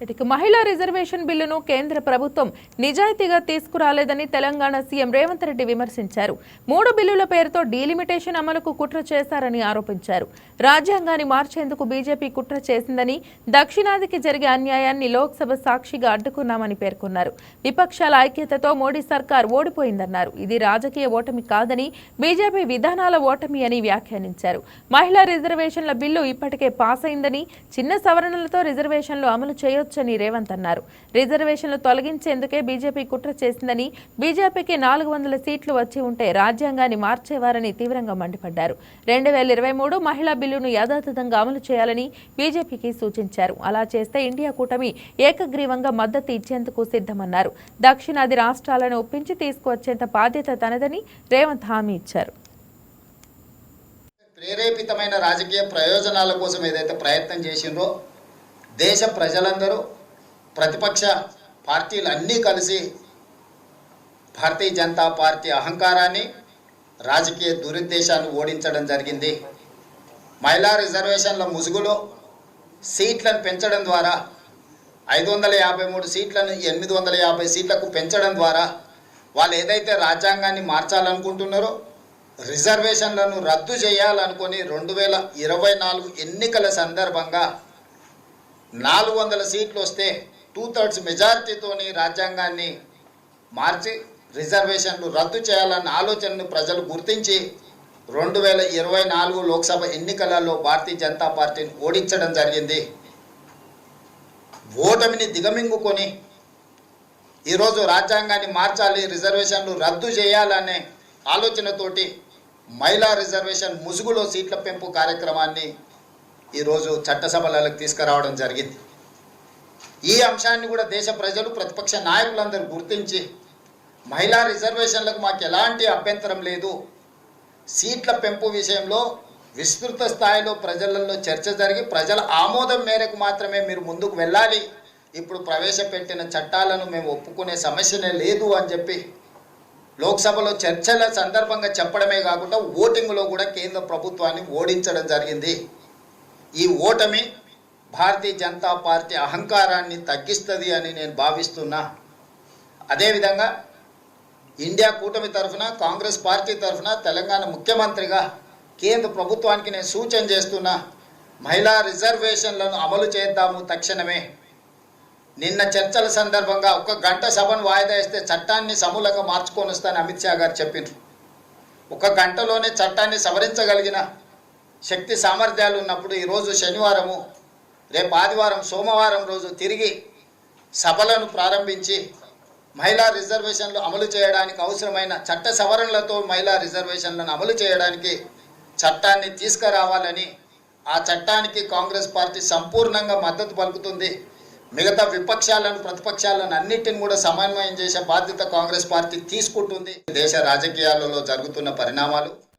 ఇక మహిళా రిజర్వేషన్ బిల్లును కేంద్ర ప్రభుత్వం నిజాయితీగా తీసుకురాలేదని తెలంగాణ సీఎం రేవంత్ రెడ్డి విమర్శించారు. 3 బిల్లుల పేరుతో డీలిమిటేషన్ అమలుకు కుట్ర చేశారని ఆరోపించారు. రాజ్యాంగాన్ని మార్చేందుకు బీజేపీ కుట్ర చేసిందని, దక్షిణాదికి జరిగే అన్యాయాన్ని లోక్సభ సాక్షిగా అడ్డుకున్నామని పేర్కొన్నారు. విపక్షాల ఐక్యతతో మోడీ సర్కార్ ఓడిపోయిందన్నారు. ఇది రాజకీయ ఓటమి కాదని, బీజేపీ విధానాల ఓటమి అని వ్యాఖ్యానించారు. మహిళా రిజర్వేషన్ల బిల్లు ఇప్పటికే పాస్ అయిందని, చిన్న సవరణలతో రిజర్వేషన్లు అమలు చేయొచ్చని రేవంత్ అన్నారు. రిజర్వేషన్లు తొలగించేందుకే బీజేపీ కుట్ర చేసిందని, బీజేపీకి 400 సీట్లు వచ్చి ఉంటే రాజ్యాంగాన్ని మార్చేవారని తీవ్రంగా మండిపడ్డారు. 2023 మహిళా బిల్లును యథాతథంగా అమలు చేయాలని బీజేపీకి సూచించారు. అలా చేస్తే ఇండియా కూటమి ఏకగ్రీవంగా మద్దతు ఇచ్చేందుకు సిద్ధమన్నారు. దక్షిణాది రాష్ట్రాలను ఒప్పించి తీసుకువచ్చేంత బాధ్యత తనదని రేవంత్ హామీ ఇచ్చారు. ప్రేరేపితమైన రాజకీయ ప్రయోజనాల కోసం ఏదైతే ప్రయత్నం చేసిండ్రో దేశ ప్రజలందరూ, ప్రతిపక్ష పార్టీలు అన్నీ కలిసి భారతీయ జనతా పార్టీ అహంకారాన్ని, రాజకీయ దురుద్దేశాన్ని ఓడించడం జరిగింది. మహిళా రిజర్వేషన్ల ముసుగులో సీట్లను పెంచడం ద్వారా 553 సీట్లను 850 సీట్లకు పెంచడం ద్వారా వాళ్ళు ఏదైతే రాజ్యాంగాన్ని మార్చాలనుకుంటున్నారో, రిజర్వేషన్లను రద్దు చేయాలనుకొని 2024 ఎన్నికల సందర్భంగా 400 సీట్లు వస్తే 2/3 మెజారిటీతోని రాజ్యాంగాన్ని మార్చి రిజర్వేషన్లు రద్దు చేయాలన్న ఆలోచనను ప్రజలు గుర్తించి 2024 లోక్సభ ఎన్నికలలో భారతీయ జనతా పార్టీని ఓడించడం జరిగింది. ఓటమిని దిగమింగుకొని ఈరోజు రాజ్యాంగాన్ని మార్చాలి, రిజర్వేషన్లు రద్దు చేయాలనే ఆలోచనతోటి మహిళా రిజర్వేషన్ ముసుగులో సీట్ల పెంపు కార్యక్రమాన్ని ఈరోజు చట్టసభలకు తీసుకురావడం జరిగింది. ఈ అంశాన్ని కూడా దేశ ప్రజలు, ప్రతిపక్ష నాయకులందరూ గుర్తించి మహిళా రిజర్వేషన్లకు మాకు ఎలాంటి అభ్యంతరం లేదు, సీట్ల పెంపు విషయంలో విస్తృత స్థాయిలో ప్రజలలో చర్చ జరిగి ప్రజల ఆమోదం మేరకు మాత్రమే మీరు ముందుకు వెళ్ళాలి, ఇప్పుడు ప్రవేశపెట్టిన చట్టాలను మేము ఒప్పుకునే సమస్యనే లేదు అని చెప్పి లోక్సభలో చర్చల సందర్భంగా చెప్పడమే కాకుండా ఓటింగ్లో కూడా కేంద్ర ప్రభుత్వాన్ని ఓడించడం జరిగింది. ఈ ఓటమి భారతీయ జనతా పార్టీ అహంకారాన్ని తగ్గిస్తుంది అని నేను భావిస్తున్నా. అదేవిధంగా ఇండియా కూటమి తరఫున, కాంగ్రెస్ పార్టీ తరఫున తెలంగాణ ముఖ్యమంత్రిగా కేంద్ర ప్రభుత్వానికి నేను సూచన చేస్తున్నా, మహిళా రిజర్వేషన్లను అమలు చేద్దాము తక్షణమే. నిన్న చర్చల సందర్భంగా 1 గంట సభను వాయిదా వేస్తే చట్టాన్ని సమూలంగా మార్చుకొని వస్తానని అమిత్ షా గారు చెప్పారు. 1 గంటలోనే చట్టాన్ని సవరించగలిగిన శక్తి సామర్థ్యాలు ఉన్నప్పుడు ఈరోజు శనివారము, రేపు ఆదివారం, సోమవారం రోజు తిరిగి సభలను ప్రారంభించి మహిళా రిజర్వేషన్లు అమలు చేయడానికి అవసరమైన చట్ట సవరణలతో మహిళా రిజర్వేషన్లను అమలు చేయడానికి చట్టాన్ని తీసుకురావాలని, ఆ చట్టానికి కాంగ్రెస్ పార్టీ సంపూర్ణంగా మద్దతు పలుకుతుంది. మిగతా విపక్షాలను, ప్రతిపక్షాలను అన్నిటిని కూడా సమన్వయం చేసే బాధ్యత కాంగ్రెస్ పార్టీ తీసుకుంటుంది. దేశ రాజకీయాలలో జరుగుతున్న పరిణామాలు